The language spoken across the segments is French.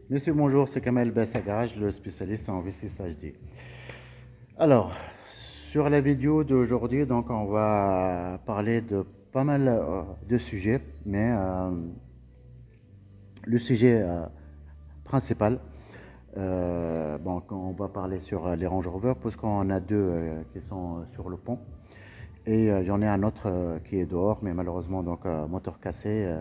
Monsieur, bonjour, c'est Kamel Bessagarage, le spécialiste en V6 HD. Alors, sur la vidéo d'aujourd'hui, donc on va parler de pas mal de sujets, mais le sujet principal, bon, on va parler sur les Range Rover, puisqu'on a deux qui sont sur le pont. Et j'en ai un autre qui est dehors, mais malheureusement, donc moteur cassé,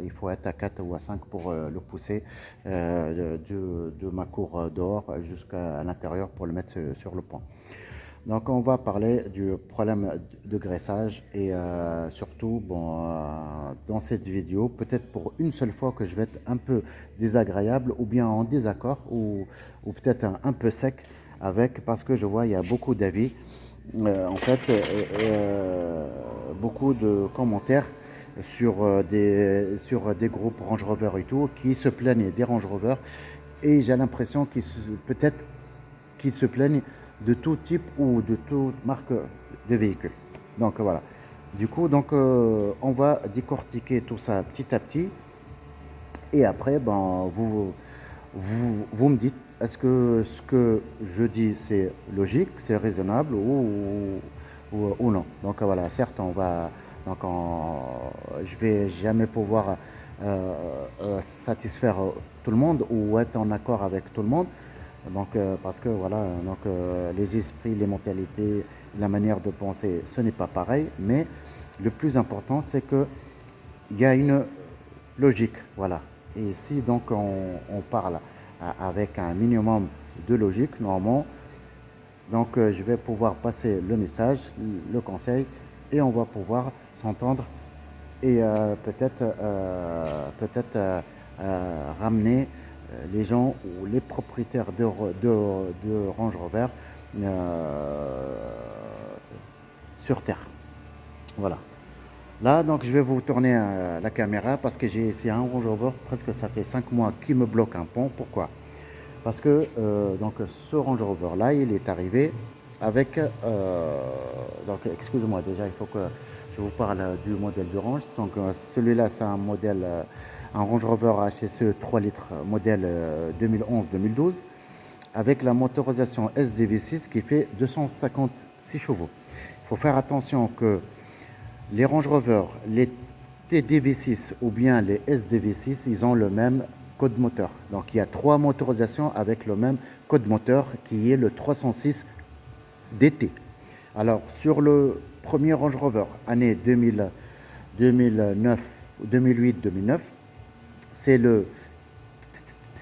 il faut être à 4 ou à 5 pour le pousser de ma cour dehors jusqu'à l'intérieur pour le mettre sur le pont. Donc on va parler du problème de graissage et surtout, bon, dans cette vidéo, peut-être pour une seule fois que je vais être un peu désagréable ou bien en désaccord ou peut-être un peu sec avec, parce que je vois il y a beaucoup d'avis, en fait, beaucoup de commentaires sur des groupes Range Rover et tout qui se plaignent des Range Rover et j'ai l'impression qu'ils peut-être qu'ils se plaignent de tout type ou de toute marque de véhicule. Donc voilà. Du coup, donc on va décortiquer tout ça petit à petit et après, ben, vous me dites est-ce que ce que je dis c'est logique, c'est raisonnable ou non. Donc voilà, certes, je vais jamais pouvoir satisfaire tout le monde ou être en accord avec tout le monde. Donc, parce que voilà, donc, les esprits, les mentalités, la manière de penser, ce n'est pas pareil. Mais le plus important, c'est que il y a une logique, voilà. Et si donc on parle avec un minimum de logique, normalement, donc je vais pouvoir passer le message, le conseil, et on va pouvoir s'entendre et ramener les gens ou les propriétaires de Range Rover euh, sur Terre. Voilà. Là, donc, je vais vous tourner la caméra parce que c'est un Range Rover, presque ça fait 5 mois qui me bloque un pont. Pourquoi? Parce que donc, ce Range Rover là, il est arrivé avec. Donc, excusez-moi, déjà, il faut que je vous parle du modèle du Range. Donc, celui-là, c'est un modèle, un Range Rover HSE 3 litres, modèle 2011-2012, avec la motorisation SDV6 qui fait 256 chevaux. Il faut faire attention que les Range Rover, les TDV6 ou bien les SDV6, ils ont le même code moteur. Donc il y a trois motorisations avec le même code moteur qui est le 306 DT. Alors sur le premier Range Rover, année 2000, 2009, 2008-2009, c'est le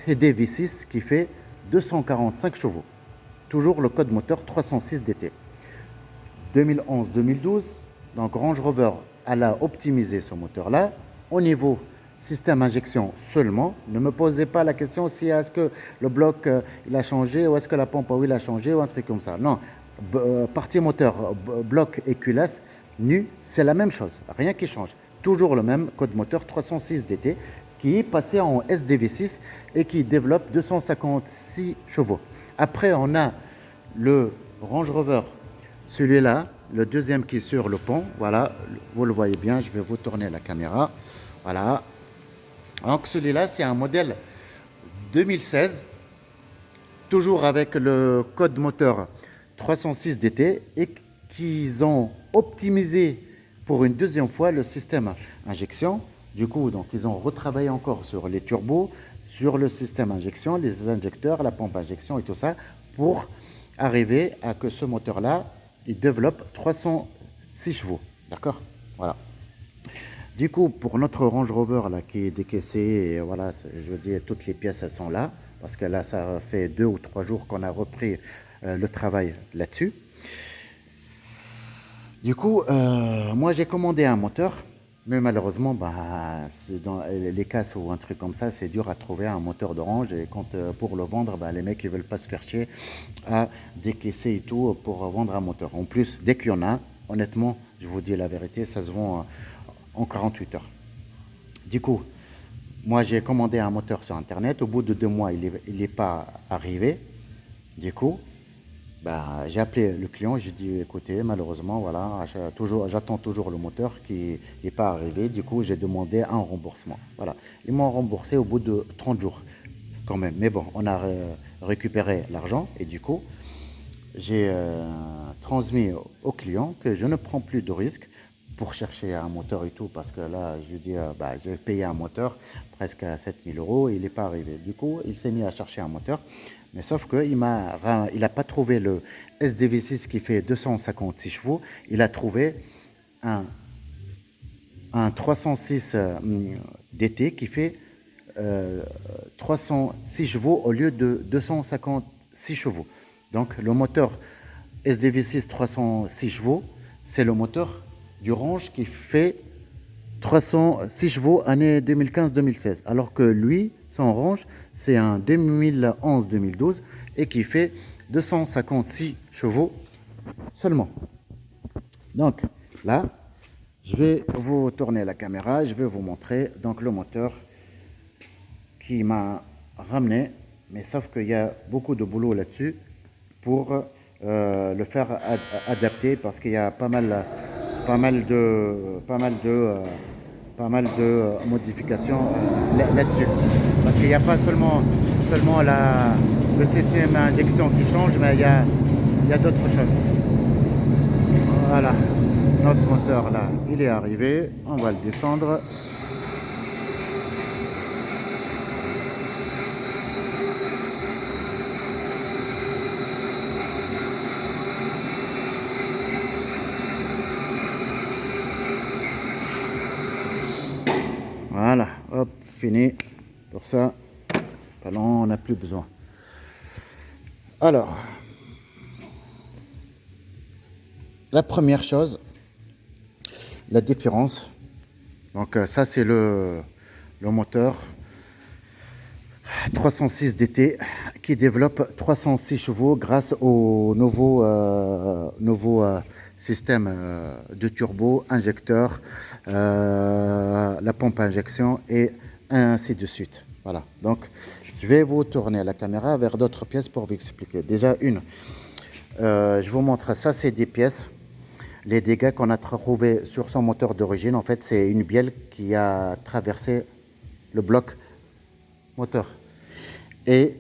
TDV6 qui fait 245 chevaux. Toujours le code moteur 306 DT. 2011-2012, donc Range Rover, elle a optimisé ce moteur-là. Au niveau système injection seulement, ne me posez pas la question si est-ce que le bloc il a changé ou est-ce que la pompe à huile a changé ou un truc comme ça. Non, partie moteur, bloc et culasse, nu, c'est la même chose, rien qui change. Toujours le même code moteur 306 DT qui est passé en SDV6 et qui développe 256 chevaux. Après, on a le Range Rover, celui-là, le deuxième qui est sur le pont, voilà, vous le voyez bien, je vais vous tourner la caméra. Voilà. Donc celui-là, c'est un modèle 2016, toujours avec le code moteur 306 DT et qu'ils ont optimisé pour une deuxième fois le système injection. Du coup, donc ils ont retravaillé encore sur les turbos, sur le système injection, les injecteurs, la pompe injection et tout ça pour arriver à que ce moteur-là, il développe 306 chevaux. D'accord. Voilà. Du coup, pour notre Range Rover là, qui est décaissé, et voilà, je veux dire, toutes les pièces elles sont là, parce que là, ça fait 2 ou 3 jours qu'on a repris le travail là-dessus. Du coup, moi j'ai commandé un moteur, mais malheureusement, bah, dans les casses ou un truc comme ça, c'est dur à trouver un moteur d'Orange. Et quand pour le vendre, bah, les mecs ils veulent pas se faire chier à décaisser et tout pour vendre un moteur. En plus, dès qu'il y en a, honnêtement, je vous dis la vérité, ça se vend en 48 heures. Du coup, moi j'ai commandé un moteur sur internet. Au bout de 2 mois, il est pas arrivé. Du coup, bah, j'ai appelé le client, j'ai dit écoutez, malheureusement, voilà, j'attends toujours le moteur qui n'est pas arrivé. Du coup, j'ai demandé un remboursement. Voilà. Ils m'ont remboursé au bout de 30 jours. quand même. Mais bon, on a récupéré l'argent et du coup, j'ai transmis au client que je ne prends plus de risques pour chercher un moteur et tout, parce que là, je dis, bah, j'ai payé un moteur presque à 7000 euros, il n'est pas arrivé. Du coup, il s'est mis à chercher un moteur, mais sauf qu'il n'a pas trouvé le SDV6 qui fait 256 chevaux, il a trouvé un, un 306 DT qui fait 306 chevaux au lieu de 256 chevaux. Donc le moteur SDV6 306 chevaux, c'est le moteur du Range qui fait 306 chevaux année 2015-2016. Alors que lui, son Range, c'est un 2011-2012 et qui fait 256 chevaux seulement. Donc là, je vais vous tourner la caméra, je vais vous montrer donc le moteur qui m'a ramené, mais sauf qu'il y a beaucoup de boulot là-dessus pour le faire adapter parce qu'il y a pas mal de modifications là-dessus. Parce qu'il n'y a pas seulement le système d'injection qui change, mais il y a d'autres choses. Voilà, notre moteur là, il est arrivé, on va le descendre. Voilà, hop, fini. Pour ça, ballon, on n'a plus besoin. Alors, la première chose, la différence. Donc ça c'est le moteur 306 DT qui développe 306 chevaux grâce au nouveau système de turbo, injecteur, la pompe à injection et ainsi de suite. Voilà, donc je vais vous tourner la caméra vers d'autres pièces pour vous expliquer. Déjà je vous montre ça, c'est des pièces. Les dégâts qu'on a trouvés sur son moteur d'origine, en fait, c'est une bielle qui a traversé le bloc moteur. Et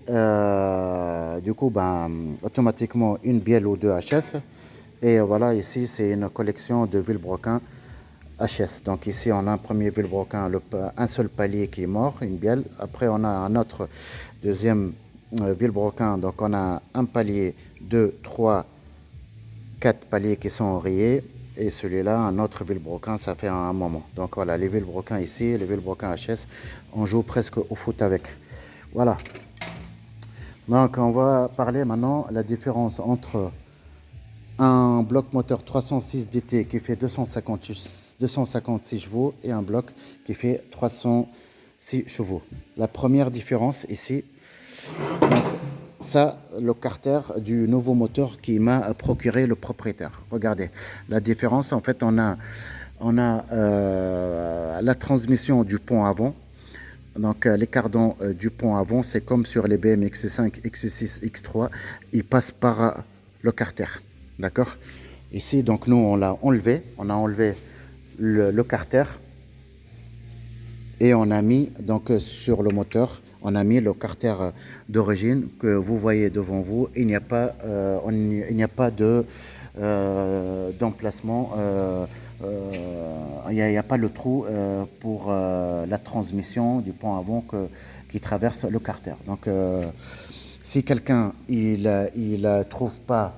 du coup, automatiquement, une bielle ou deux HS. Et voilà, ici, c'est une collection de vilebrequins HS. Donc ici, on a un premier vilebrequin, un seul palier qui est mort, une bielle. Après, on a un autre deuxième vilebrequin. Donc on a un palier, 2, 3, 4 paliers qui sont rayés. Et celui-là, un autre vilebrequin, ça fait un moment. Donc voilà, les vilebrequins ici, les vilebrequins HS, on joue presque au foot avec. Voilà. Donc on va parler maintenant de la différence entre un bloc moteur 306 DT qui fait 256 chevaux et un bloc qui fait 306 chevaux. La première différence ici, donc, ça, le carter du nouveau moteur qui m'a procuré le propriétaire. Regardez, la différence, en fait, on a la transmission du pont avant. Donc les cardans du pont avant, c'est comme sur les BM X5, X6, X3, ils passent par le carter. D'accord. Ici, donc nous, on a enlevé le carter et on a mis donc sur le moteur, on a mis le carter d'origine que vous voyez devant vous. Il n'y a pas, d'emplacement. Il n'y a pas le trou pour la transmission du pont avant qui traverse le carter. Donc, si quelqu'un il trouve pas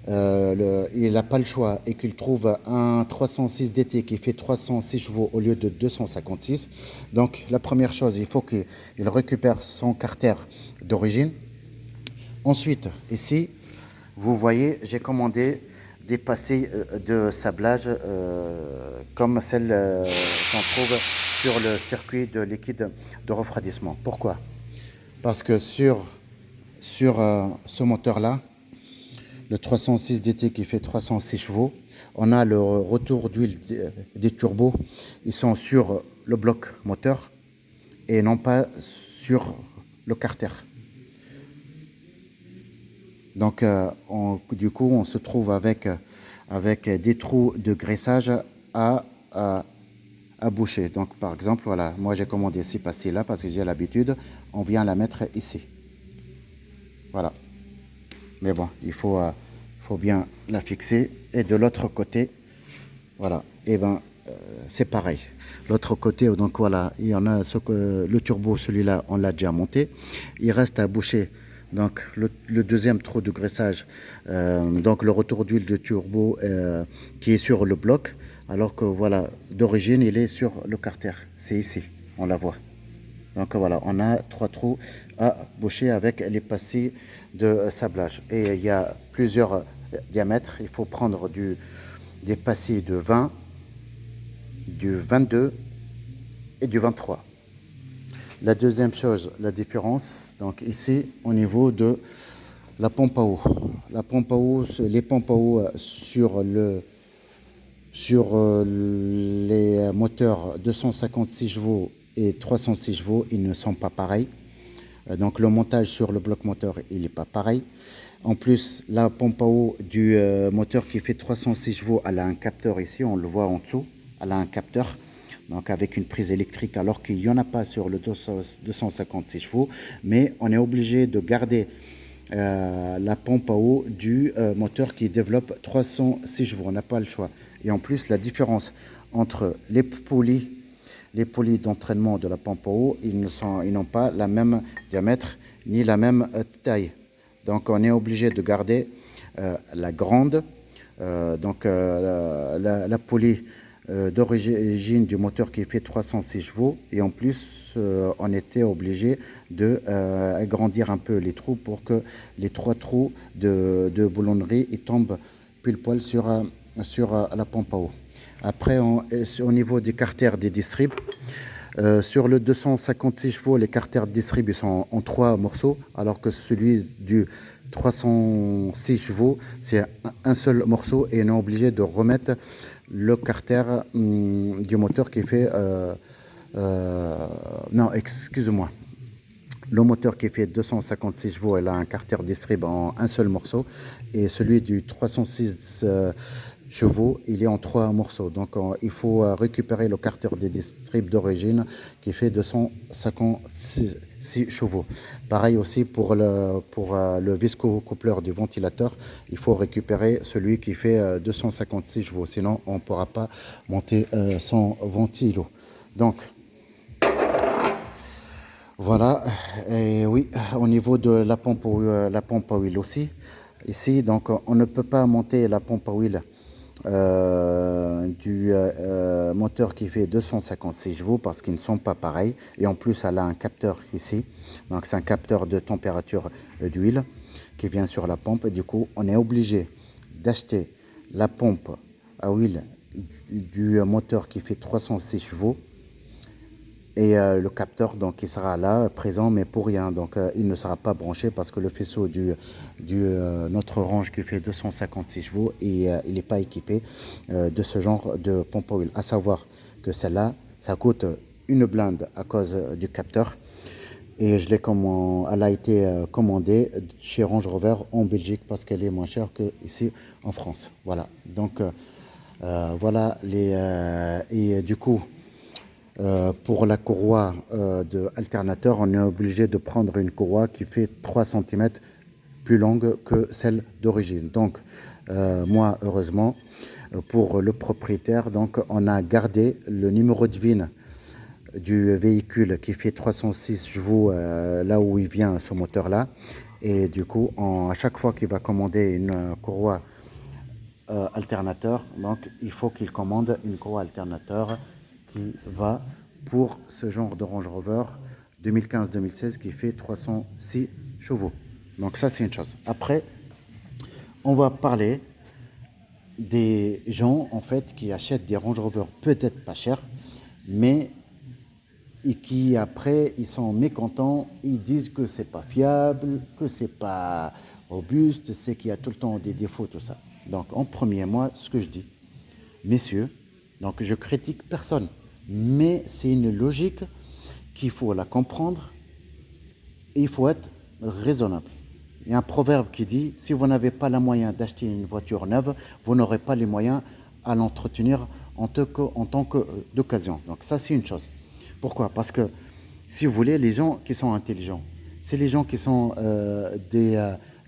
il n'a pas le choix et qu'il trouve un 306 DT qui fait 306 chevaux au lieu de 256. Donc la première chose, il faut qu'il récupère son carter d'origine. Ensuite, ici, vous voyez, j'ai commandé des passées de sablage comme celles qu'on trouve sur le circuit de liquide de refroidissement. Pourquoi? Parce que sur ce moteur-là, le 306 DT qui fait 306 chevaux, on a le retour d'huile des turbos. Ils sont sur le bloc moteur et non pas sur le carter. Donc, du coup, on se trouve avec des trous de graissage à à boucher. Donc par exemple, voilà, moi j'ai commandé ces pastilles-là parce que j'ai l'habitude, on vient la mettre ici. Voilà. Mais bon, faut bien la fixer. Et de l'autre côté, voilà, et ben c'est pareil. L'autre côté, donc voilà, il y en a le turbo, celui-là, on l'a déjà monté. Il reste à boucher donc le deuxième trou de graissage, donc le retour d'huile de turbo qui est sur le bloc, alors que voilà, d'origine, il est sur le carter. C'est ici, on la voit. Donc voilà, on a 3 trous à boucher avec les pastilles de sablage. Et il y a plusieurs diamètres. Il faut prendre des pastilles de 20, du 22 et du 23. La deuxième chose, la différence, donc ici au niveau de la pompe à eau. La pompe à eau, les pompes à eau sur les moteurs 256 chevaux et 306 chevaux, ils ne sont pas pareils. Donc le montage sur le bloc moteur, il n'est pas pareil. En plus, la pompe à eau du moteur qui fait 306 chevaux, elle a un capteur ici, on le voit en dessous. Elle a un capteur, donc avec une prise électrique, alors qu'il n'y en a pas sur le 256 chevaux. Mais on est obligé de garder la pompe à eau du moteur qui développe 306 chevaux. On n'a pas le choix. Et en plus, la différence entre les poulies d'entraînement de la pompe à eau, ils n'ont pas la même diamètre ni la même taille. Donc on est obligé de garder la grande, la poulie d'origine du moteur qui fait 306 chevaux. Et en plus, on était obligé de agrandir un peu les trous pour que les 3 trous de boulonnerie ils tombent pile poil sur la pompe à eau. Après, au niveau des carters des distribs, sur le 256 chevaux, les carters distrib ils sont en 3 morceaux, alors que celui du 306 chevaux, c'est un seul morceau et on est obligé de remettre le carter du moteur qui fait... non, excuse-moi. Le moteur qui fait 256 chevaux, elle a un carter distrib en un seul morceau. Et celui du 306 chevaux, il est en 3 morceaux. Donc il faut récupérer le carter des distrib d'origine qui fait 256 chevaux. Pareil aussi pour le visco-coupleur du ventilateur, il faut récupérer celui qui fait 256 chevaux. Sinon, on ne pourra pas monter son ventilo. Donc, voilà, et oui, au niveau de la pompe à huile aussi, ici, donc on ne peut pas monter la pompe à huile du moteur qui fait 256 chevaux parce qu'ils ne sont pas pareils. Et en plus, elle a un capteur ici, donc c'est un capteur de température d'huile qui vient sur la pompe. Et du coup, on est obligé d'acheter la pompe à huile du moteur qui fait 306 chevaux. Et le capteur, donc, il sera là, présent, mais pour rien. Donc, il ne sera pas branché parce que le faisceau notre Orange qui fait 256 chevaux, et il n'est pas équipé de ce genre de pompe à huile. À savoir que celle-là, ça coûte une blinde à cause du capteur. Et elle a été commandée chez Range Rover en Belgique parce qu'elle est moins chère qu'ici en France. Voilà. Donc, voilà et du coup... pour la courroie de alternateur, on est obligé de prendre une courroie qui fait 3 cm plus longue que celle d'origine. Donc, moi, heureusement, pour le propriétaire, donc, on a gardé le numéro de VIN du véhicule qui fait 306 chevaux là où il vient ce moteur-là. Et du coup, à chaque fois qu'il va commander une courroie alternateur, donc il faut qu'il commande une courroie alternateur qui va pour ce genre de Range Rover 2015-2016 qui fait 306 chevaux. Donc ça, c'est une chose. Après, on va parler des gens en fait qui achètent des Range Rover peut-être pas chers, mais et qui après ils sont mécontents, ils disent que c'est pas fiable, que c'est pas robuste, c'est qu'il y a tout le temps des défauts, tout ça. Donc en premier, moi, ce que je dis, messieurs, donc je critique personne, mais c'est une logique qu'il faut la comprendre et il faut être raisonnable. Il y a un proverbe qui dit, si vous n'avez pas les moyens d'acheter une voiture neuve, vous n'aurez pas les moyens à l'entretenir en tant que d'occasion. Donc ça, c'est une chose. Pourquoi? Parce que, si vous voulez, les gens qui sont intelligents, c'est les gens qui sont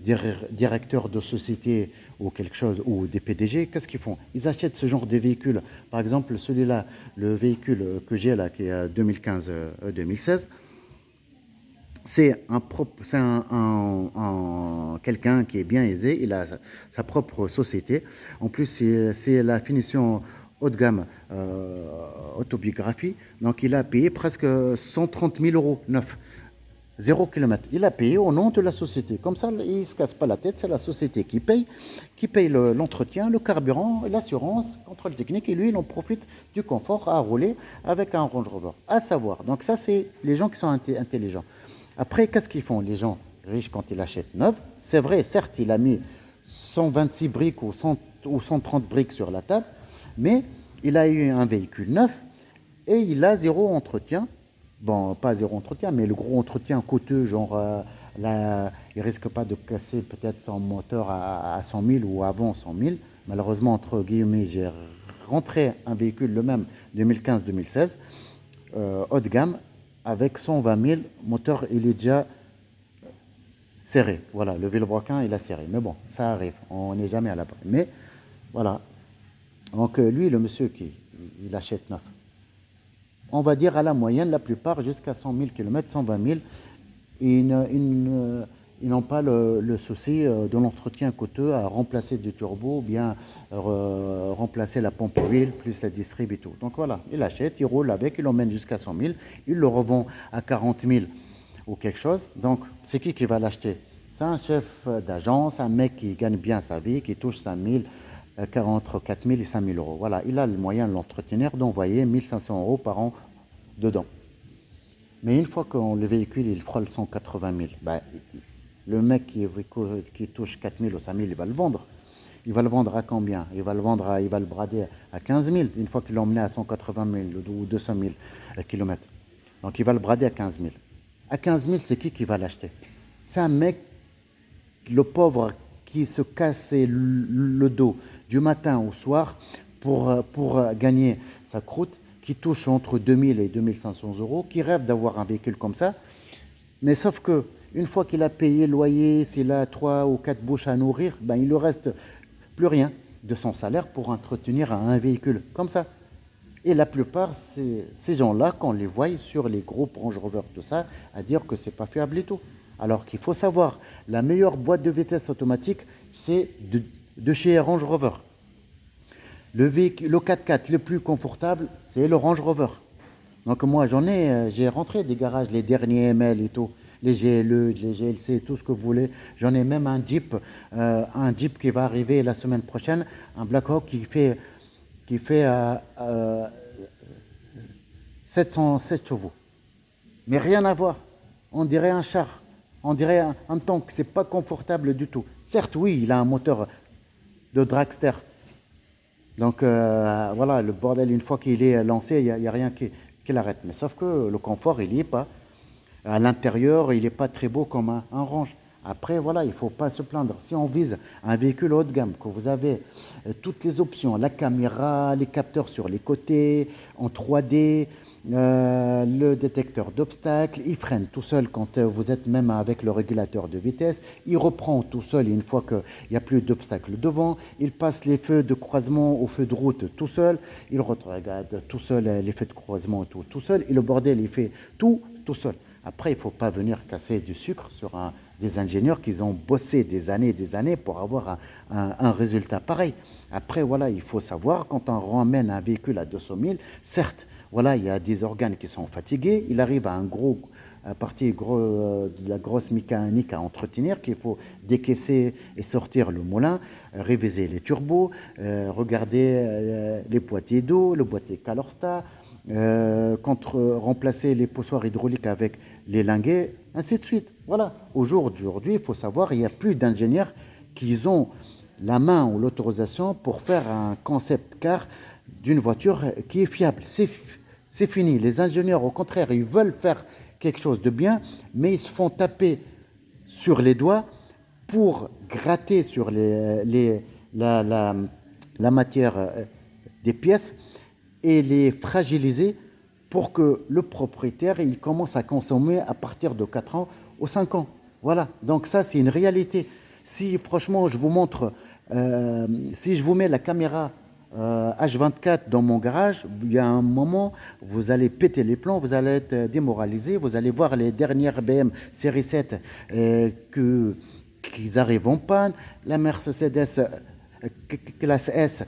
directeurs de société ou quelque chose, ou des PDG, qu'est-ce qu'ils font? Ils achètent ce genre de véhicule. Par exemple, celui-là, le véhicule que j'ai là, qui est 2015-2016, c'est quelqu'un qui est bien aisé, il a sa propre société. En plus, c'est la finition haut de gamme, autobiographie. Donc, il a payé presque 130 000 euros neuf. 0 km. Il a payé au nom de la société. Comme ça, il ne se casse pas la tête. C'est la société qui paye l'entretien, le carburant, l'assurance, contrôle technique. Et lui, il en profite du confort à rouler avec un Range Rover. À savoir. Donc ça, c'est les gens qui sont intelligents. Après, qu'est-ce qu'ils font, les gens riches, quand ils achètent neuf? C'est vrai, certes, il a mis 126 briques ou 130 briques sur la table, mais il a eu un véhicule neuf et il a zéro entretien. Bon, pas zéro entretien, mais le gros entretien coûteux, genre là, il risque pas de casser peut-être son moteur à 100 000 ou avant 100 000. Malheureusement, entre guillemets, j'ai rentré un véhicule le même 2015-2016, haut de gamme, avec 120 000, moteur il est déjà serré. Voilà, le vilebrequin il a serré. Mais bon, ça arrive, on n'est jamais à l'abri. Mais voilà, donc lui, le monsieur il achète neuf. On va dire à la moyenne, la plupart, jusqu'à 100 000 km, 120 000, ils n'ont pas le souci de l'entretien coûteux à remplacer du turbo, ou bien remplacer la pompe à huile, plus la distrib et tout. Donc voilà, il achète, il roule avec, il l'emmène jusqu'à 100 000, il le revend à 40 000 ou quelque chose. Donc c'est qui va l'acheter? C'est un chef d'agence, un mec qui gagne bien sa vie, qui touche 5 000, entre 4 000 et 5 000 euros. Voilà, il a le moyen de l'entretenir, d'envoyer 1 500 euros par an dedans. Mais une fois que le véhicule il frôle 180 000, ben, le mec qui touche 4 000 ou 5 000, il va le vendre. Il va le vendre à combien? Il va le brader à 15 000, une fois qu'il l'a emmené à 180 000 ou 200 000 km. Donc il va le brader à 15 000. À 15 000, c'est qui va l'acheter? C'est un mec, le pauvre, qui se casse le dos du matin au soir pour gagner sa croûte, qui touche entre 2000 et 2500 euros, qui rêve d'avoir un véhicule comme ça. Mais sauf que une fois qu'il a payé le loyer, s'il a 3 ou 4 bouches à nourrir, ben il ne reste plus rien de son salaire pour entretenir un véhicule comme ça. Et la plupart, ces gens-là, qu'on les voit sur les groupes Range Rover, tout ça, à dire que c'est pas fiable et tout. Alors qu'il faut savoir, la meilleure boîte de vitesse automatique, c'est de chez Range Rover. Le 4x4 le plus confortable, c'est le Range Rover. Donc moi, j'ai rentré des garages, les derniers ML et tout, les GLE, les GLC, tout ce que vous voulez. J'en ai même un Jeep qui va arriver la semaine prochaine, un Blackhawk qui fait 707 chevaux. Mais rien à voir. On dirait un char, on dirait un tank. C'est pas confortable du tout. Certes, oui, il a un moteur de dragster. Donc voilà, le bordel, une fois qu'il est lancé, il n'y a rien qui l'arrête. Mais sauf que le confort, il n'y est pas. À l'intérieur, il n'est pas très beau comme un Range. Après, voilà, il ne faut pas se plaindre. Si on vise un véhicule haut de gamme, que vous avez toutes les options, la caméra, les capteurs sur les côtés, en 3D, le détecteur d'obstacles, il freine tout seul quand vous êtes même avec le régulateur de vitesse, il reprend tout seul une fois qu'il n'y a plus d'obstacles devant, il passe les feux de croisement aux feux de route tout seul, il regarde tout seul les feux de croisement tout seul, et le bordel, il fait tout seul. Après, il ne faut pas venir casser du sucre sur des ingénieurs qui ont bossé des années et des années pour avoir un résultat pareil. Après, voilà, il faut savoir, quand on ramène un véhicule à 200 000, certes, voilà, il y a des organes qui sont fatigués, il arrive à de la grosse mécanique à entretenir, qu'il faut décaisser et sortir le moulin, réviser les turbos, regarder les boîtiers d'eau, le boîtier Calorsta, remplacer les poussoirs hydrauliques avec les linguets, ainsi de suite. Voilà. Aujourd'hui, il faut savoir, il n'y a plus d'ingénieurs qui ont la main ou l'autorisation pour faire un concept car d'une voiture qui est fiable. C'est fini. Les ingénieurs, au contraire, ils veulent faire quelque chose de bien, mais ils se font taper sur les doigts pour gratter sur la matière des pièces et les fragiliser pour que le propriétaire il commence à consommer à partir de 4 ans ou 5 ans. Voilà, donc ça c'est une réalité. Si franchement je vous montre, si je vous mets la caméra H24 dans mon garage, il y a un moment, vous allez péter les plombs, vous allez être démoralisé, vous allez voir les dernières BM série 7 qu'ils arrivent en panne, la Mercedes classe S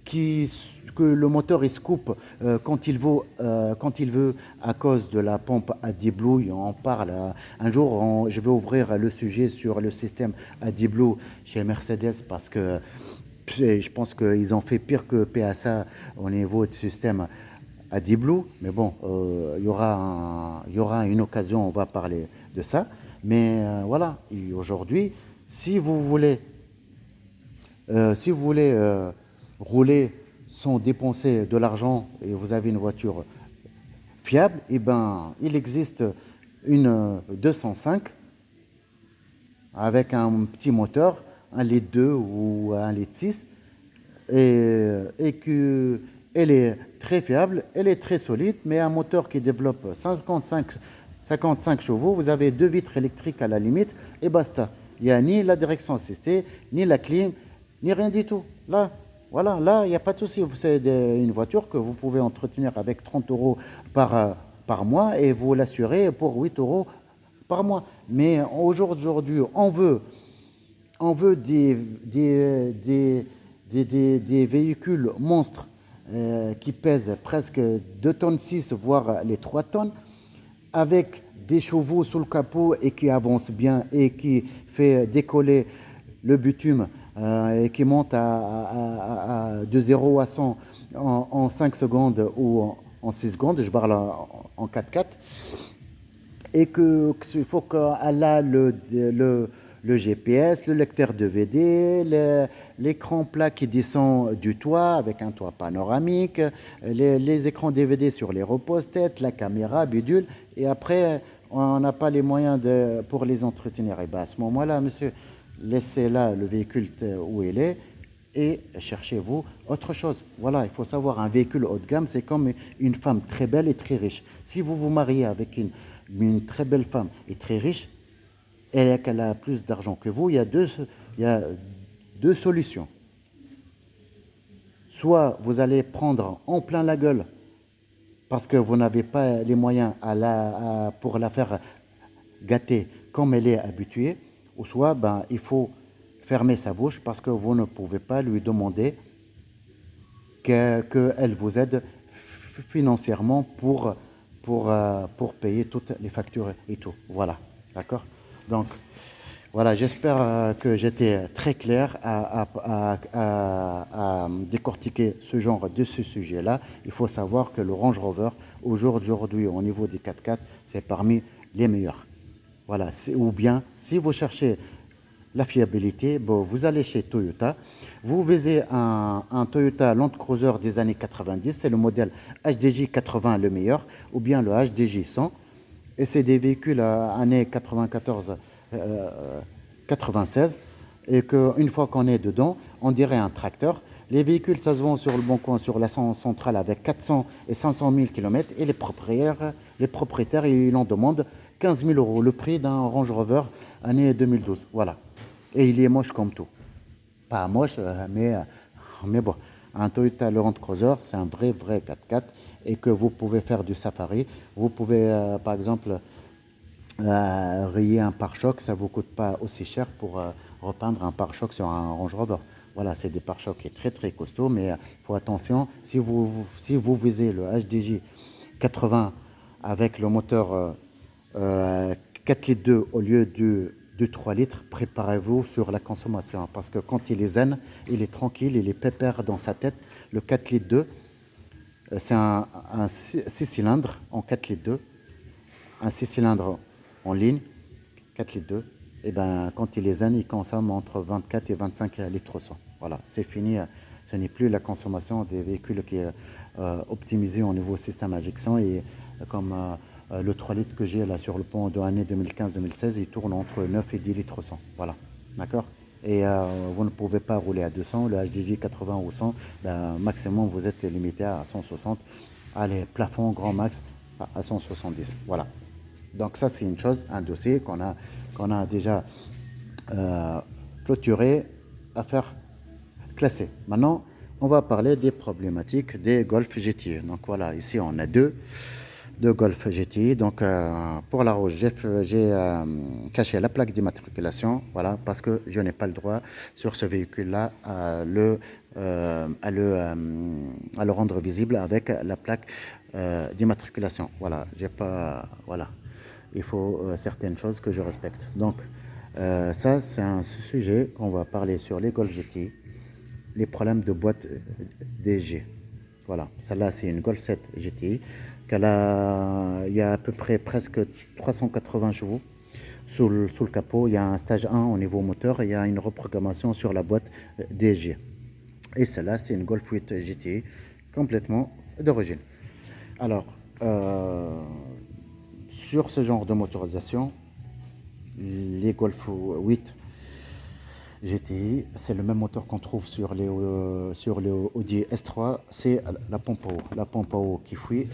qui, que le moteur il se coupe quand il veut à cause de la pompe AdBlue. On parle un jour, je vais ouvrir le sujet sur le système AdBlue chez Mercedes parce que je pense qu'ils ont fait pire que PSA au niveau du système AdBlue. Mais bon, il y aura une occasion, on va parler de ça. Mais voilà, aujourd'hui, si vous voulez rouler sans dépenser de l'argent et vous avez une voiture fiable, eh ben, il existe une 205 avec un petit moteur, 1,2 litre ou 1,6 litre, et que elle est très fiable, elle est très solide, mais un moteur qui développe 55 chevaux, vous avez 2 vitres électriques à la limite, et basta. Il n'y a ni la direction assistée, ni la clim, ni rien du tout. Là, voilà, là, il n'y a pas de souci. C'est une voiture que vous pouvez entretenir avec 30 euros par mois et vous l'assurez pour 8 euros par mois. Mais aujourd'hui, on veut des véhicules monstres qui pèsent presque 2 tonnes 6, voire les 3 tonnes, avec des chevaux sous le capot et qui avance bien et qui fait décoller le bitume et qui monte de 0 à 100 en 5 secondes ou en 6 secondes, je parle en 4x4, et qu'il faut qu'elle a le GPS, le lecteur DVD, l'écran plat qui descend du toit avec un toit panoramique, les écrans DVD sur les repose-têtes, la caméra, bidule, et après on n'a pas les moyens pour les entretenir. Et bien à ce moment-là, monsieur, laissez là le véhicule où il est et cherchez-vous autre chose. Voilà, il faut savoir, un véhicule haut de gamme, c'est comme une femme très belle et très riche. Si vous vous mariez avec une très belle femme et très riche, et qu'elle a plus d'argent que vous, il y a deux solutions. Soit vous allez prendre en plein la gueule parce que vous n'avez pas les moyens pour la faire gâter comme elle est habituée, ou soit il faut fermer sa bouche parce que vous ne pouvez pas lui demander qu'elle vous aide financièrement pour payer toutes les factures et tout. Voilà, d'accord? Donc, voilà, j'espère que j'étais très clair à décortiquer ce genre de ce sujet-là. Il faut savoir que le Range Rover, aujourd'hui, au niveau des 4x4, c'est parmi les meilleurs. Voilà, ou bien, si vous cherchez la fiabilité, bon, vous allez chez Toyota, vous visez un Toyota Land Cruiser des années 90, c'est le modèle HDJ 80 le meilleur, ou bien le HDJ 100, et c'est des véhicules années 94, 96, et qu'une fois qu'on est dedans, on dirait un tracteur. Les véhicules, ça se vend sur le bon coin, sur la centrale avec 400 et 500 000 km, et les propriétaires, ils en demandent 15 000 euros, le prix d'un Range Rover année 2012. Voilà. Et il est moche comme tout. Pas moche, mais bon. Un Toyota Land Cruiser, c'est un vrai 4x4 et que vous pouvez faire du safari. Vous pouvez, par exemple, rayer un pare-choc, ça ne vous coûte pas aussi cher pour repeindre un pare-choc sur un Range Rover. Voilà, c'est des pare-chocs qui est très très costaud, mais il faut attention, si vous visez le HDJ 80 avec le moteur 4 litres 2 au lieu de 3 litres, préparez-vous sur la consommation, parce que quand il est zen, il est tranquille, il est pépère dans sa tête. Le 4 litres 2, c'est un 6 cylindres en 4 litres 2, un 6 cylindres en ligne, 4 litres 2, et quand il est zen, il consomme entre 24 et 25 litres au 100. Voilà, c'est fini, ce n'est plus la consommation des véhicules qui est optimisée au niveau système injection, et comme le 3 litres que j'ai là sur le pont de l'année 2015-2016, il tourne entre 9 et 10 litres au 100. Voilà, d'accord? et vous ne pouvez pas rouler à 200. Le HDJ 80 ou 100, ben, maximum vous êtes limité à 160. Allez, plafond grand max à 170. Voilà. Donc ça c'est une chose, un dossier qu'on a déjà euh, clôturé, à faire classer. Maintenant, on va parler des problématiques des Golf GTI. Donc voilà, ici on a deux Golf GTI. Donc pour la rouge, j'ai caché la plaque d'immatriculation, voilà, parce que je n'ai pas le droit sur ce véhicule-là à le rendre visible avec la plaque d'immatriculation. Voilà, j'ai pas, voilà, il faut certaines choses que je respecte. Donc ça, c'est un sujet qu'on va parler sur les Golf GTI, les problèmes de boîte DG. Voilà, celle-là c'est une Golf 7 GTI. Il y a à peu près presque 380 chevaux sous le capot. Il y a un stage 1 au niveau moteur et il y a une reprogrammation sur la boîte DG. Et celle-là c'est une Golf 8 GTI complètement d'origine. Alors, sur ce genre de motorisation, les Golf 8 GTI, c'est le même moteur qu'on trouve sur les Audi S3, c'est la pompe à eau qui fuit.